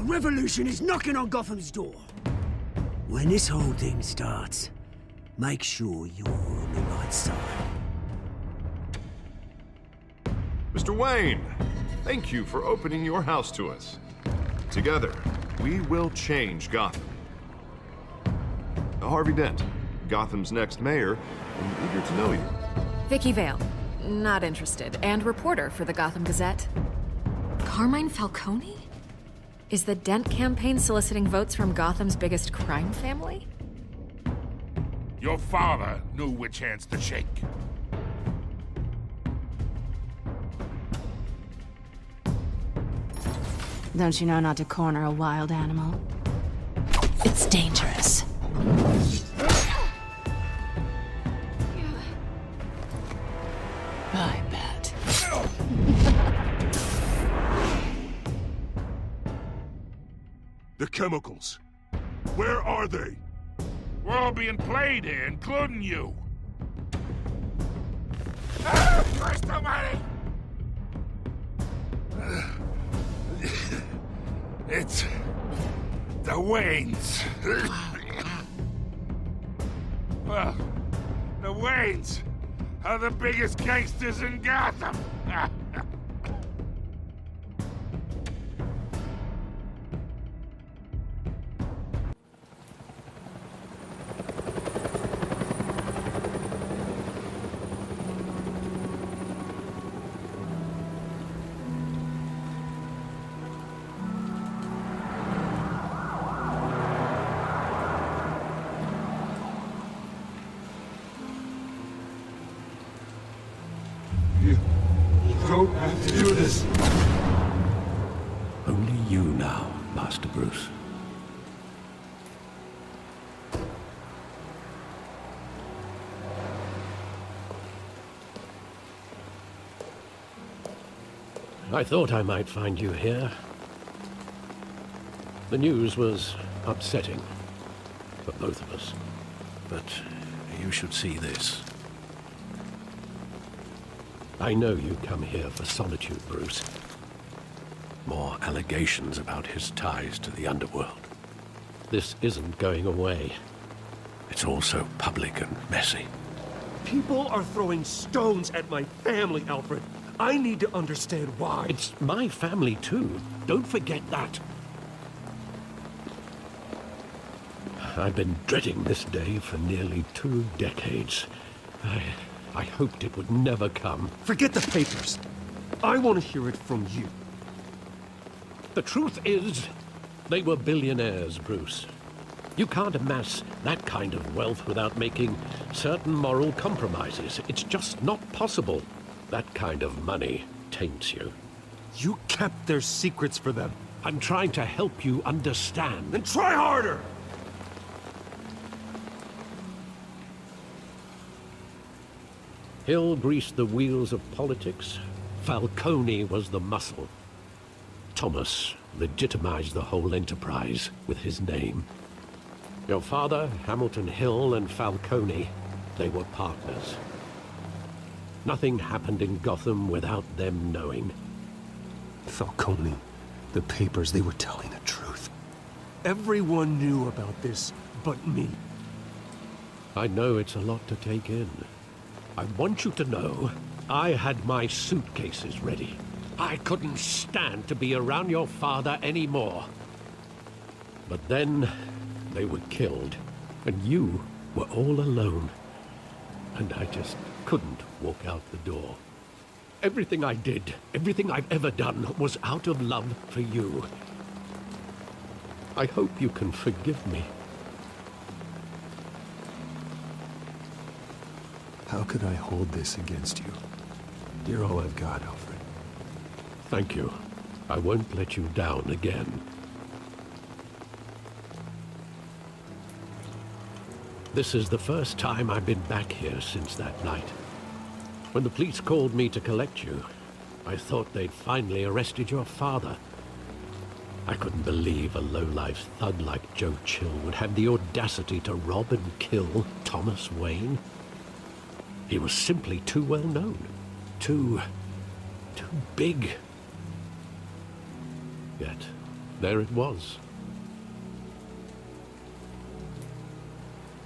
revolution is knocking on Gotham's door. When this whole thing starts, make sure you're on the right side. Mr. Wayne, thank you for opening your house to us. Together, we will change Gotham. Harvey Dent, Gotham's next mayor, and eager to know you. Vicky Vale, not interested, and reporter for the Gotham Gazette. Carmine Falcone? Is the Dent campaign soliciting votes from Gotham's biggest crime family? Your father knew which hands to shake. Don't you know not to corner a wild animal? It's dangerous. I bet. The chemicals. Where are they? We're all being played here, including you. Christ almighty! It's the Waynes. Well, the Waynes are the biggest gangsters in Gotham. You don't have to do this. Only you now, Master Bruce. I thought I might find you here. The news was upsetting for both of us. But you should see this. I know you come here for solitude, Bruce. More allegations about his ties to the underworld. This isn't going away. It's all so public and messy. People are throwing stones at my family, Alfred. I need to understand why. It's my family, too. Don't forget that. I've been dreading this day for nearly 2 decades. I hoped it would never come. Forget the papers. I want to hear it from you. The truth is, they were billionaires, Bruce. You can't amass that kind of wealth without making certain moral compromises. It's just not possible. That kind of money taints you. You kept their secrets for them. I'm trying to help you understand. Then try harder! Hill greased the wheels of politics. Falcone was the muscle. Thomas legitimized the whole enterprise with his name. Your father, Hamilton Hill, and Falcone, they were partners. Nothing happened in Gotham without them knowing. Falcone, the papers, they were telling the truth. Everyone knew about this but me. I know it's a lot to take in. I want you to know, I had my suitcases ready. I couldn't stand to be around your father anymore. But then, they were killed, and you were all alone. And I just couldn't walk out the door. Everything I did, everything I've ever done, was out of love for you. I hope you can forgive me. How could I hold this against you? You're all I've got, Alfred. Thank you. I won't let you down again. This is the first time I've been back here since that night. When the police called me to collect you, I thought they'd finally arrested your father. I couldn't believe a low-life thug like Joe Chill would have the audacity to rob and kill Thomas Wayne. He was simply too well known. Too big. Yet, there it was.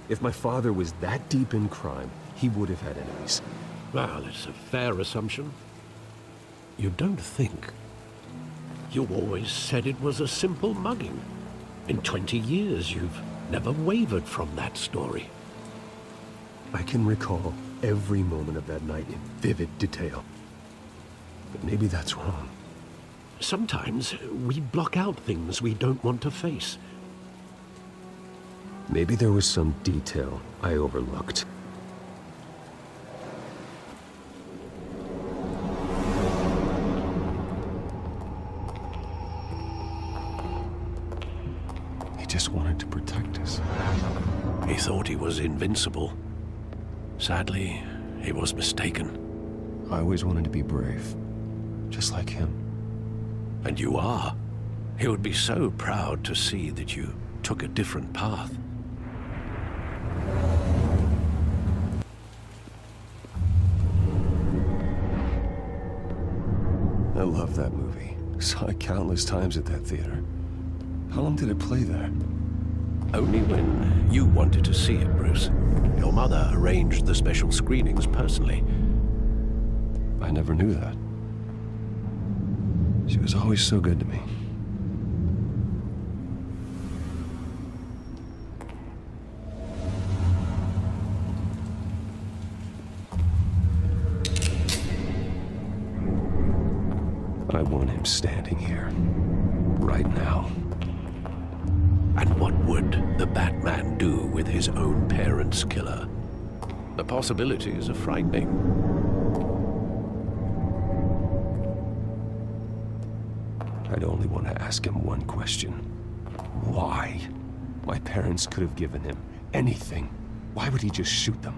If my father was that deep in crime, he would have had enemies. Well, it's a fair assumption. You don't think? You always said it was a simple mugging. In 20 years, you've never wavered from that story. I can recall every moment of that night in vivid detail. But maybe that's wrong. Sometimes we block out things we don't want to face. Maybe there was some detail I overlooked. He just wanted to protect us. He thought he was invincible. Sadly, he was mistaken. I always wanted to be brave, just like him. And you are. He would be so proud to see that you took a different path. I love that movie. Saw it countless times at that theater. How long did it play there? Only when you wanted to see it, Bruce. Your mother arranged the special screenings personally. I never knew that. She was always so good to me. I want him standing here, right now. And what would the Batman do with his own parents' killer? The possibilities are frightening. I'd only want to ask him one question. Why? My parents could have given him anything. Why would he just shoot them?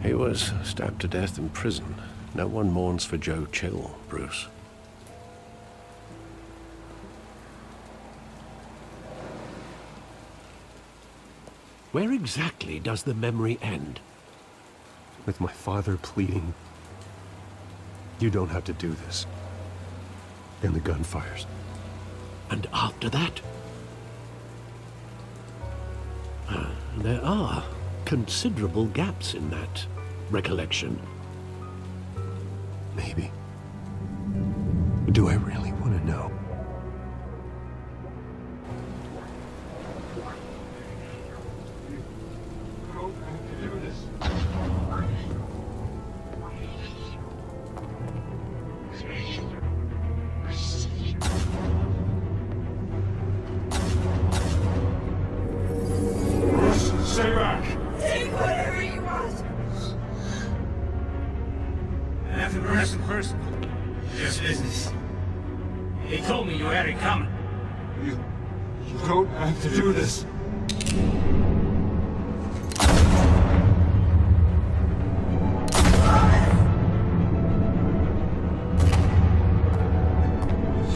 He was stabbed to death in prison. No one mourns for Joe Chill, Bruce. Where exactly does the memory end? With my father pleading, "You don't have to do this." And the gun fires. And after that? There are considerable gaps in that recollection. Maybe. Do I really want to know? Stay back! Take whatever you want. Nothing personal. Just business. He told me you had it coming. You don't have to do this.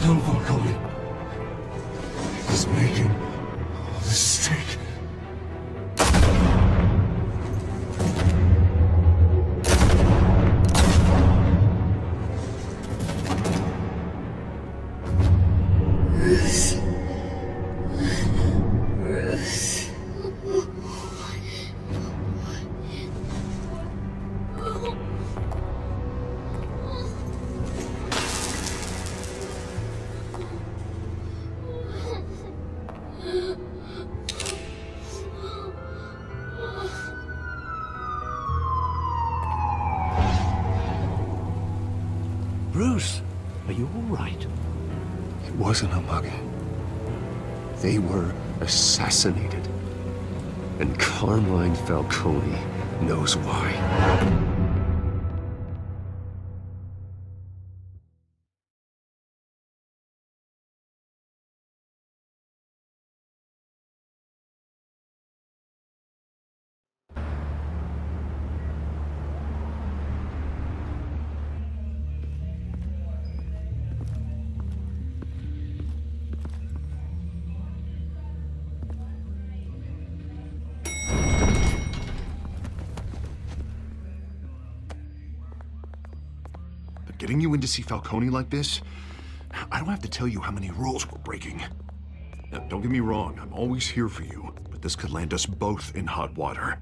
Don't walk on me. He's making a mistake. Bruce, are you all right? It wasn't a mugging. They were assassinated. And Carmine Falcone knows why. Getting you in to see Falcone like this? I don't have to tell you how many rules we're breaking. Now, don't get me wrong, I'm always here for you, but this could land us both in hot water.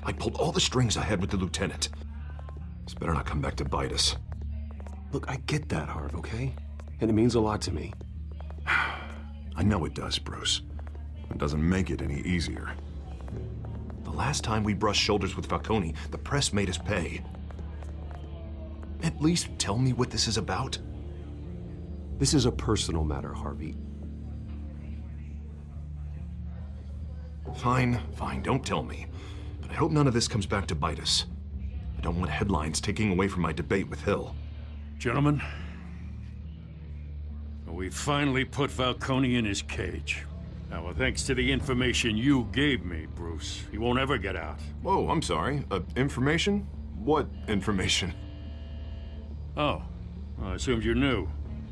I pulled all the strings I had with the lieutenant. This better not come back to bite us. Look, I get that, Harv, okay? And it means a lot to me. I know it does, Bruce. It doesn't make it any easier. The last time we brushed shoulders with Falcone, the press made us pay. At least tell me what this is about. This is a personal matter, Harvey. Fine, don't tell me. But I hope none of this comes back to bite us. I don't want headlines taking away from my debate with Hill. Gentlemen, we finally put Falcone in his cage. Now, well, thanks to the information you gave me, Bruce, he won't ever get out. Whoa, I'm sorry. Information? What information? Oh, well, I assumed you knew.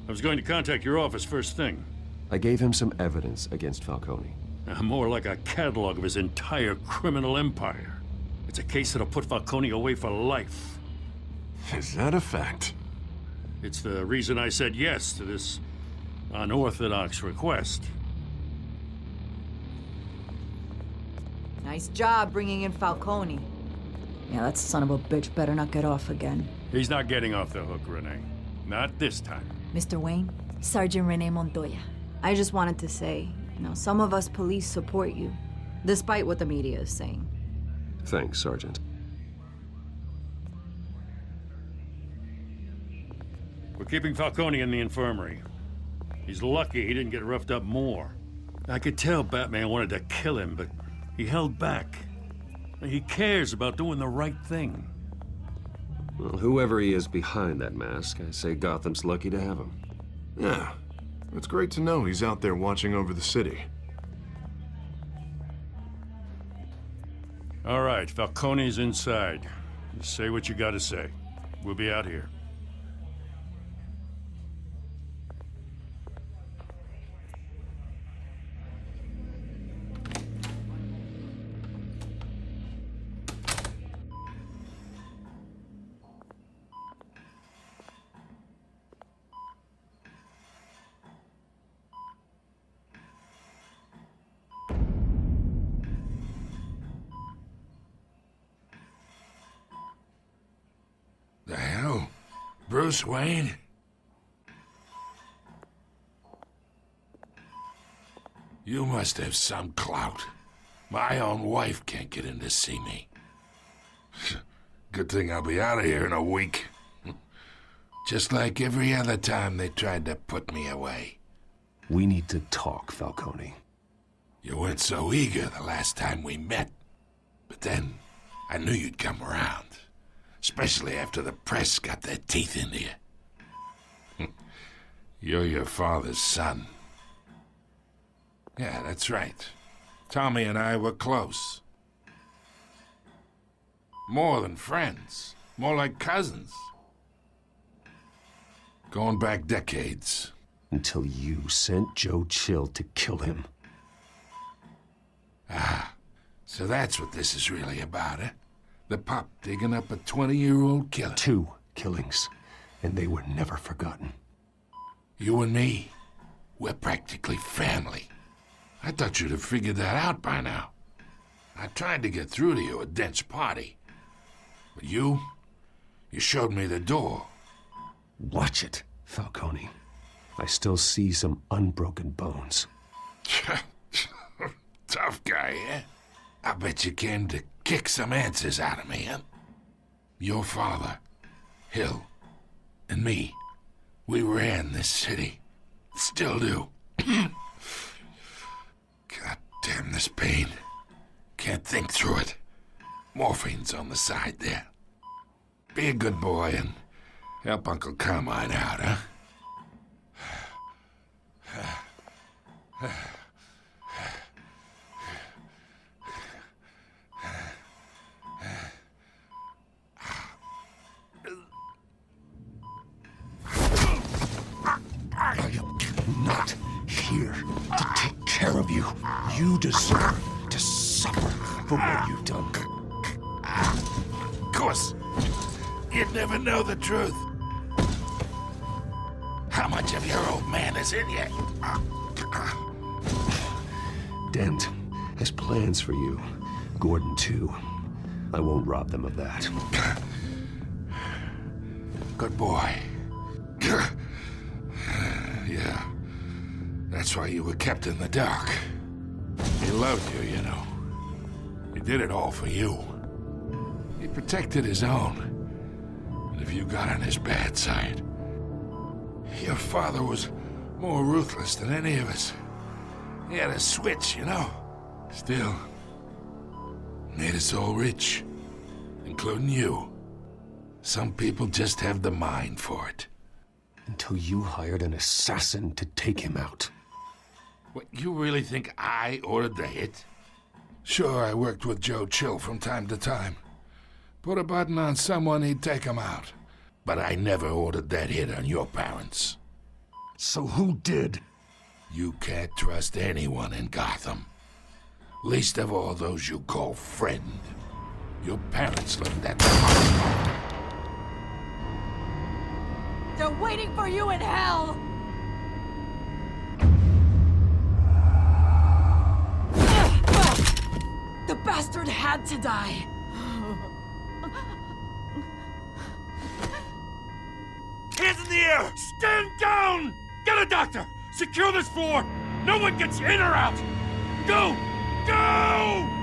I was going to contact your office first thing. I gave him some evidence against Falcone. More like a catalog of his entire criminal empire. It's a case that'll put Falcone away for life. Is that a fact? It's the reason I said yes to this unorthodox request. Nice job bringing in Falcone. Yeah, that son of a bitch better not get off again. He's not getting off the hook, Renee. Not this time. Mr. Wayne, Sergeant Renee Montoya. I just wanted to say, some of us police support you, despite what the media is saying. Thanks, Sergeant. We're keeping Falcone in the infirmary. He's lucky he didn't get roughed up more. I could tell Batman wanted to kill him, but he held back. He cares about doing the right thing. Well, whoever he is behind that mask, I say Gotham's lucky to have him. Yeah, it's great to know he's out there watching over the city. All right, Falcone's inside. You say what you gotta say. We'll be out here. The hell? Bruce Wayne? You must have some clout. My own wife can't get in to see me. Good thing I'll be out of here in a week. Just like every other time they tried to put me away. We need to talk, Falcone. You weren't so eager the last time we met. But then, I knew you'd come around. Especially after the press got their teeth into you. You're your father's son. Yeah, that's right. Tommy and I were close. More than friends. More like cousins. Going back decades. Until you sent Joe Chill to kill him. Ah, so that's what this is really about, eh? The pup digging up a 20-year-old killer. 2 killings, and they were never forgotten. You and me, we're practically family. I thought you'd have figured that out by now. I tried to get through to you at Dent's party. But you showed me the door. Watch it, Falcone. I still see some unbroken bones. Tough guy, eh? I bet you came to kick some answers out of me, huh? Your father, Hill, and me, we ran this city. Still do. God damn this pain. Can't think through it. Morphine's on the side there. Be a good boy and help Uncle Carmine out, huh? I am not here to take care of you. You deserve to suffer for what you've done. Of course, you'd never know the truth. How much much of your old man is in you. Dent has plans for you. Gordon, too. I won't rob them of that. Good boy. Yeah. That's why you were kept in the dark. He loved you, you know. He did it all for you. He protected his own. And if you got on his bad side, your father was more ruthless than any of us. He had a switch, you know. Still, made us all rich, including you. Some people just have the mind for it. Until you hired an assassin to take him out. What, you really think I ordered the hit? Sure, I worked with Joe Chill from time to time. Put a button on someone, he'd take him out. But I never ordered that hit on your parents. So who did? You can't trust anyone in Gotham. Least of all those you call friend. Your parents learned that. They're waiting for you in hell! The bastard had to die. Hands in the air! Stand down! Get a doctor! Secure this floor! No one gets in or out! Go! Go!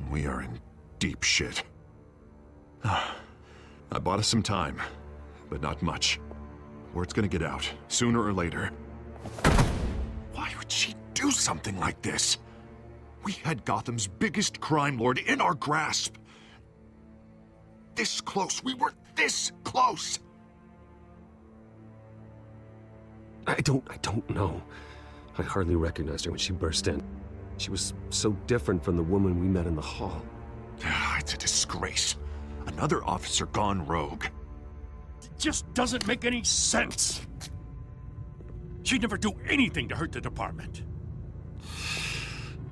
We are in deep shit. I bought us some time, but not much. Word's gonna get out, sooner or later. Why would she do something like this? We had Gotham's biggest crime lord in our grasp. This close, we were this close! I don't know. I hardly recognized her when she burst in. She was so different from the woman we met in the hall. It's a disgrace. Another officer gone rogue. It just doesn't make any sense. She'd never do anything to hurt the department.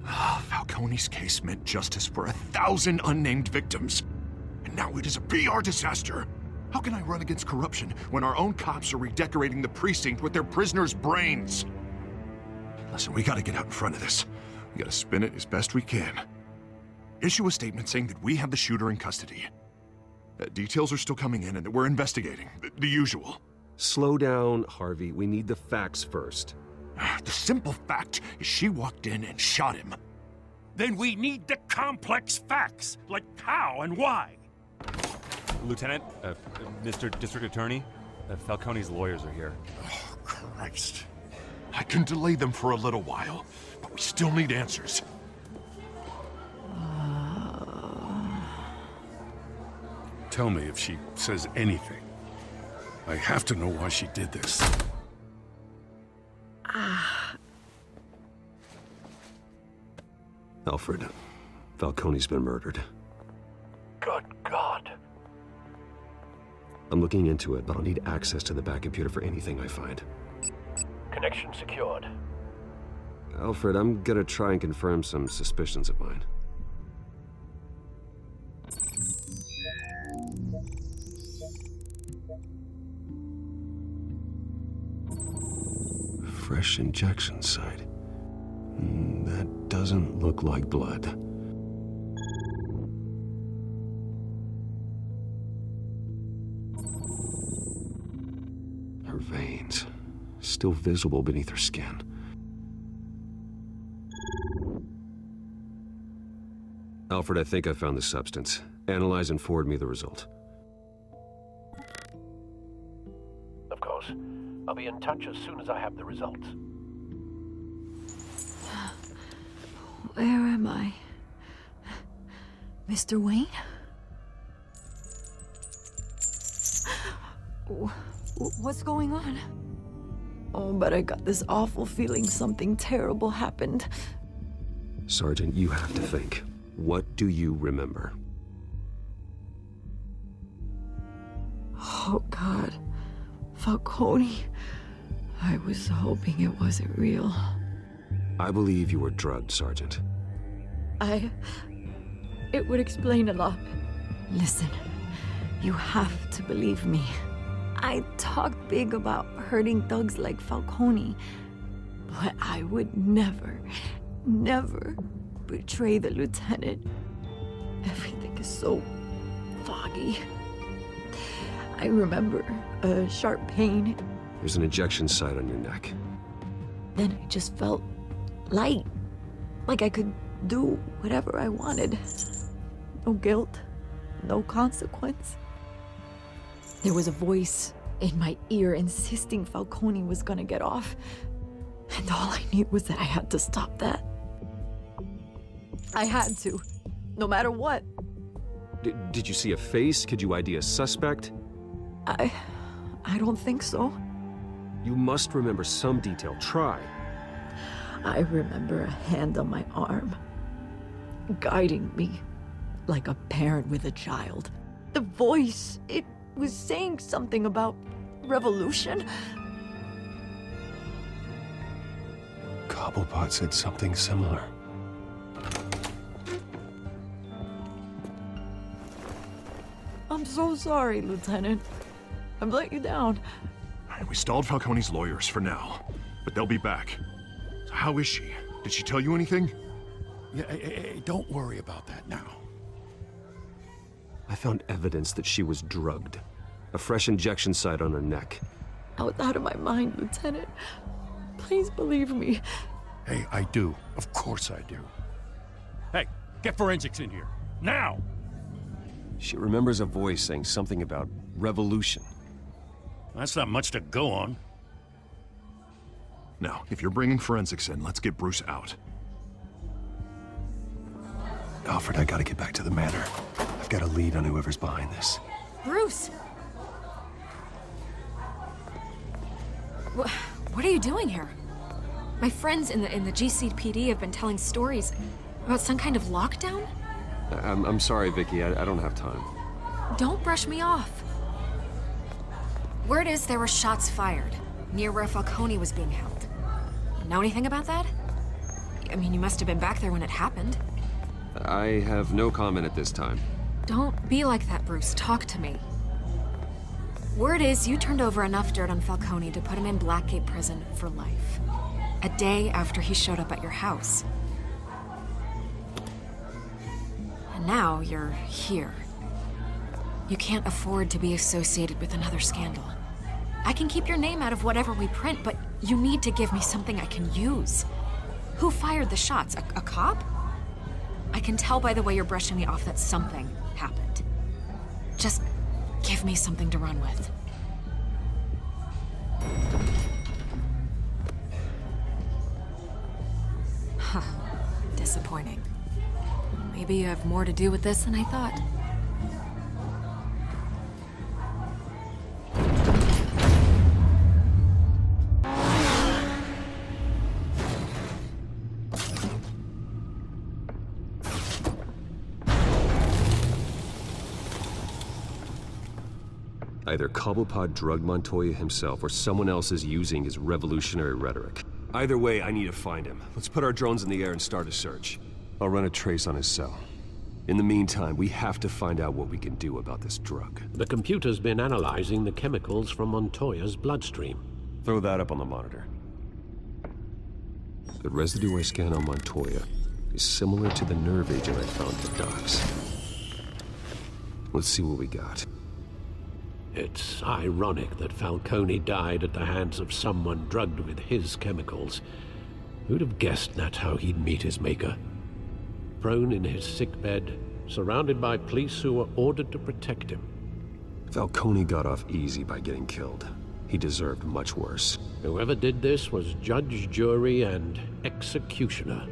Falcone's case meant justice for 1,000 unnamed victims. And now it is a PR disaster. How can I run against corruption when our own cops are redecorating the precinct with their prisoners' brains? Listen, we gotta get out in front of this. We gotta spin it as best we can. Issue a statement saying that we have the shooter in custody. Details are still coming in and that we're investigating. The usual. Slow down, Harvey. We need the facts first. The simple fact is she walked in and shot him. Then we need the complex facts, like how and why. Lieutenant, Mr. District Attorney, Falcone's lawyers are here. Oh, Christ. I can delay them for a little while, but we still need answers. Tell me if she says anything. I have to know why she did this. Alfred, Falcone's been murdered. Good God. I'm looking into it, but I'll need access to the back computer for anything I find. Connection secured. Alfred, I'm gonna try and confirm some suspicions of mine. Fresh injection site. That doesn't look like blood. Her veins, still visible beneath her skin. Alfred, I think I found the substance. Analyze and forward me the result. Of course. I'll be in touch as soon as I have the results. Where am I? Mr. Wayne? What's going on? Oh, but I got this awful feeling something terrible happened. Sergeant, you have to think. What do you remember? Oh, God. Falcone. I was hoping it wasn't real. I believe you were drugged, Sergeant. It would explain a lot. Listen, you have to believe me. I talked big about hurting thugs like Falcone, but I would never betray the lieutenant. Everything is so foggy. I remember a sharp pain. There's an injection site on your neck. Then I just felt light, like I could do whatever I wanted. No guilt, no consequence. There was a voice in my ear insisting Falcone was gonna get off. And all I knew was that I had to stop that. I had to, no matter what. Did you see a face? Could you ID a suspect? I don't think so. You must remember some detail. Try. I remember a hand on my arm, guiding me like a parent with a child. The voice, it was saying something about revolution. Cobblepot said something similar. I'm so sorry, Lieutenant. I've let you down. We stalled Falcone's lawyers for now, but they'll be back. So how is she? Did she tell you anything? Yeah, hey, don't worry about that now. I found evidence that she was drugged. A fresh injection site on her neck. I was out of my mind, Lieutenant. Please believe me. Hey, I do. Of course I do. Hey, get forensics in here. Now! She remembers a voice saying something about revolution. That's not much to go on. Now, if you're bringing forensics in, let's get Bruce out. Alfred, I gotta get back to the manor. I've got a lead on whoever's behind this. Bruce! What are you doing here? My friends in the GCPD have been telling stories about some kind of lockdown? I'm sorry, Vicky. I don't have time. Don't brush me off. Word is there were shots fired near where Falcone was being held. Know anything about that? I mean, you must have been back there when it happened. I have no comment at this time. Don't be like that, Bruce. Talk to me. Word is you turned over enough dirt on Falcone to put him in Blackgate Prison for life. A day after he showed up at your house. And now you're here. You can't afford to be associated with another scandal. I can keep your name out of whatever we print, but you need to give me something I can use. Who fired the shots? A cop? I can tell by the way you're brushing me off that something happened. Just give me something to run with. Huh. Disappointing. Maybe you have more to do with this than I thought. Either Cobblepot drugged Montoya himself, or someone else is using his revolutionary rhetoric. Either way, I need to find him. Let's put our drones in the air and start a search. I'll run a trace on his cell. In the meantime, we have to find out what we can do about this drug. The computer's been analyzing the chemicals from Montoya's bloodstream. Throw that up on the monitor. The residue I scanned on Montoya is similar to the nerve agent I found at Doc's. Let's see what we got. It's ironic that Falcone died at the hands of someone drugged with his chemicals. Who'd have guessed that's how he'd meet his maker? Prone in his sickbed, surrounded by police who were ordered to protect him. Falcone got off easy by getting killed. He deserved much worse. Whoever did this was judge, jury, and executioner.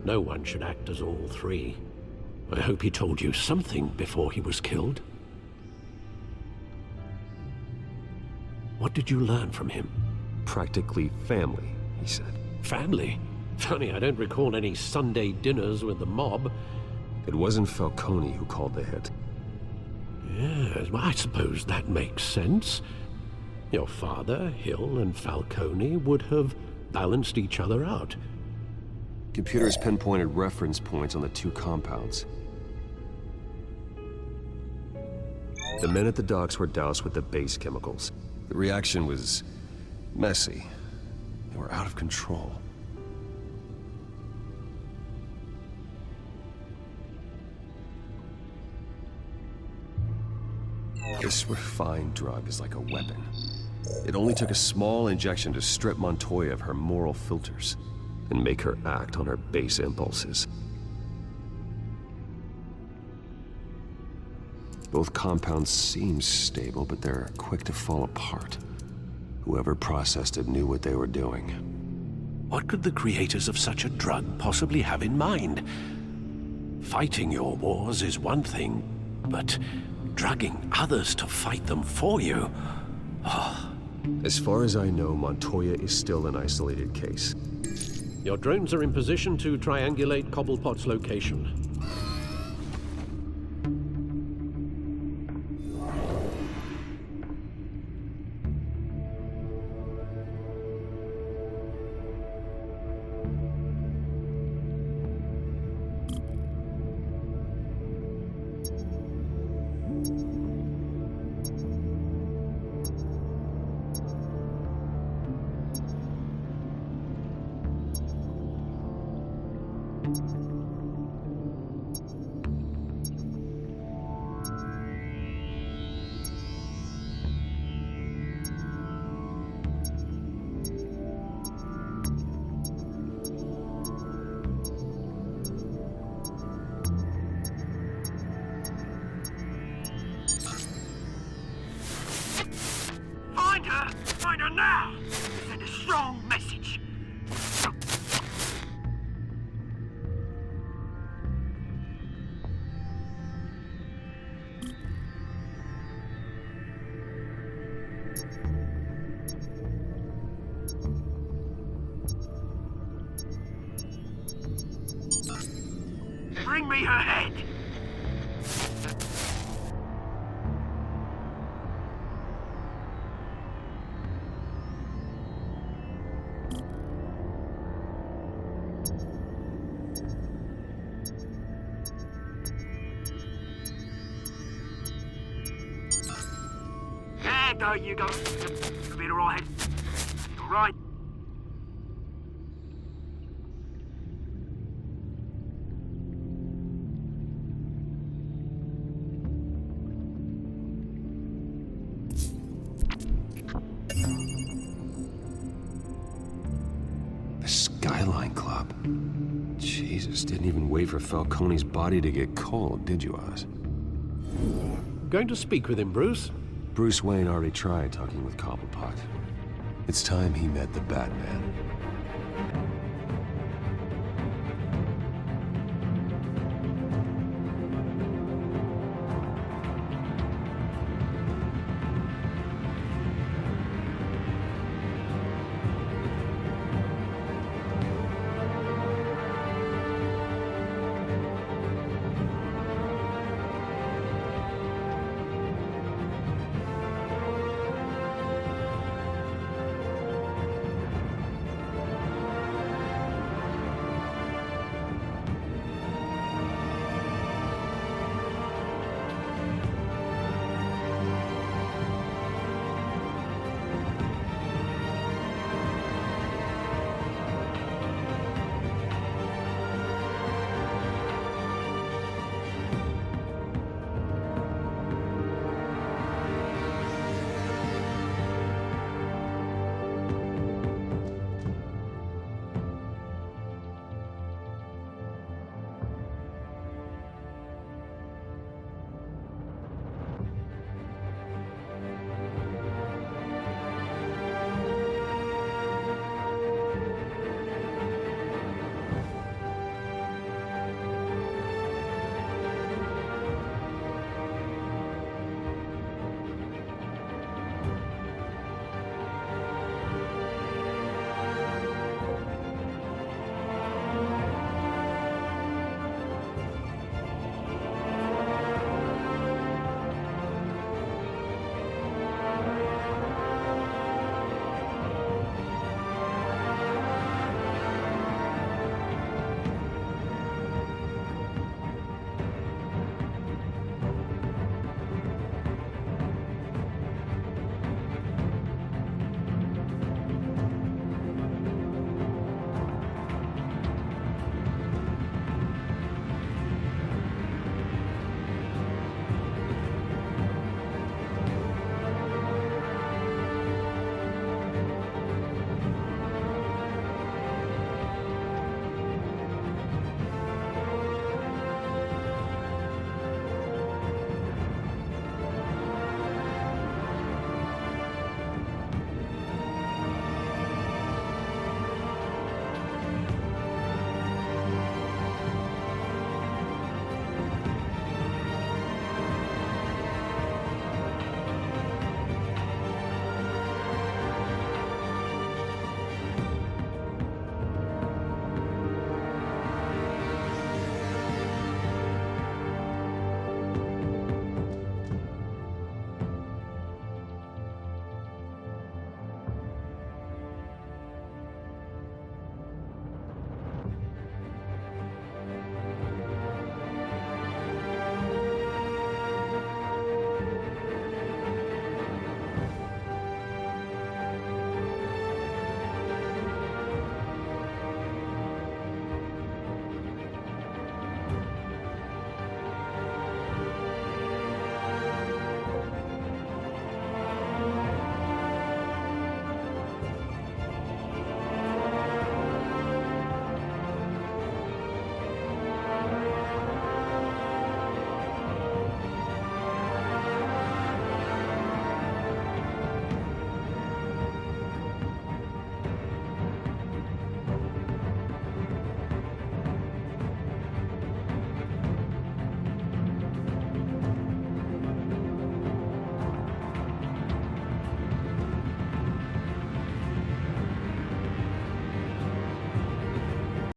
No one should act as all three. I hope he told you something before he was killed. What did you learn from him? Practically family, he said. Family? Funny, I don't recall any Sunday dinners with the mob. It wasn't Falcone who called the hit. Yes, well, I suppose that makes sense. Your father, Hill, and Falcone would have balanced each other out. Computers pinpointed reference points on the two compounds. The men at the docks were doused with the base chemicals. The reaction was messy. They were out of control. This refined drug is like a weapon. It only took a small injection to strip Montoya of her moral filters and make her act on her base impulses. Both compounds seem stable, but they're quick to fall apart. Whoever processed it knew what they were doing. What could the creators of such a drug possibly have in mind? Fighting your wars is one thing, but drugging others to fight them for you? Oh. As far as I know, Montoya is still an isolated case. Your drones are in position to triangulate Cobblepot's location. Find her now! Send a strong message. Bring me her head! There you go. You'll be all right. All right. The Skyline Club. Jesus, didn't even wait for Falcone's body to get cold, did you, Oz? Going to speak with him, Bruce? Bruce Wayne already tried talking with Cobblepot. It's time he met the Batman.